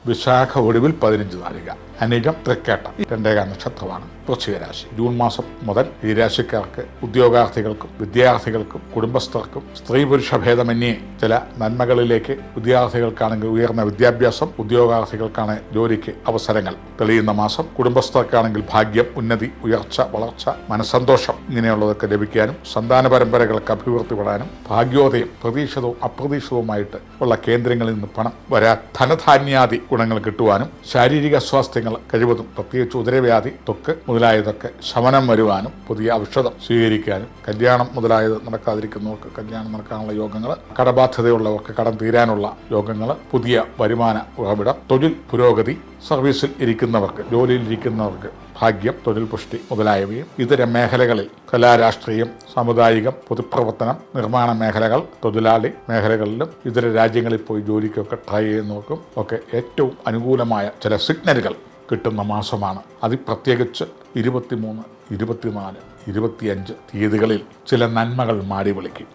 വിശാഖ ഒടുവിൽ 15 നാഴിക. അനിഴം തൃക്കേട്ട 2 നക്ഷത്രമാണ് വൃശ്ചിക രാശി. ജൂൺ മാസം മുതൽ ഈ രാശിക്കാർക്ക് ഉദ്യോഗാർത്ഥികൾക്കും വിദ്യാർത്ഥികൾക്കും കുടുംബസ്ഥർക്കും സ്ത്രീ പുരുഷ ഭേദമന്യേ ചില നന്മകളിലേക്ക് വിദ്യാർത്ഥികൾക്കാണെങ്കിൽ ഉയർന്ന വിദ്യാഭ്യാസം, ഉദ്യോഗാർത്ഥികൾക്കാണ് ജോലിക്ക് അവസരങ്ങൾ തെളിയുന്ന മാസം. കുടുംബസ്ഥർക്കാണെങ്കിൽ ഭാഗ്യം, ഉന്നതി, ഉയർച്ച, വളർച്ച, മനസ്സന്തോഷം ഇങ്ങനെയുള്ളതൊക്കെ ലഭിക്കാനും സന്താന പരമ്പരകൾക്ക് അഭിവൃദ്ധിപ്പെടാനും ഭാഗ്യോദയം പ്രതീക്ഷിതവും അപ്രതീക്ഷിതവുമായിട്ട് ഉള്ള കേന്ദ്രങ്ങളിൽ നിന്ന് പണം വരാൻ ധനധാന്യാദി ഗുണങ്ങൾ കിട്ടുവാനും ശാരീരിക സ്വാസ്ഥ്യങ്ങൾ കഴിവതും പ്രത്യേകിച്ച് ഉദരവ്യാധി, ത്വക്ക് മുതലായതൊക്കെ ശമനം വരുവാനും പുതിയ ഔഷധം സ്വീകരിക്കാനും കല്യാണം മുതലായത് നടക്കാതിരിക്കുന്നവർക്ക് കല്യാണം നടക്കാനുള്ള യോഗങ്ങൾ, കടബാധ്യതയുള്ളവർക്ക് കടം തീരാനുള്ള യോഗങ്ങൾ, പുതിയ വരുമാന ഉറവിടം, തൊഴിൽ പുരോഗതി, സർവീസിൽ ഇരിക്കുന്നവർക്ക് ജോലിയിൽ ഇരിക്കുന്നവർക്ക് ഭാഗ്യം, തൊഴിൽ പുഷ്ടി മുതലായവയും ഇതര മേഖലകളിൽ കലാരാഷ്ട്രീയം, സാമുദായികം, പൊതുപ്രവർത്തനം, നിർമ്മാണ മേഖലകൾ, തൊഴിലാളി മേഖലകളിലും ഇതര രാജ്യങ്ങളിൽ പോയി ജോലിക്കൊക്കെ ട്രൈ ചെയ്യുന്നവർക്കും ഒക്കെ ഏറ്റവും അനുകൂലമായ ചില സിഗ്നലുകൾ കിട്ടുന്ന മാസമാണ്. അതിപ്രത്യേകിച്ച് 23, 24, 25 തീയതികളിൽ ചില നന്മകൾ മാടി വിളിക്കും.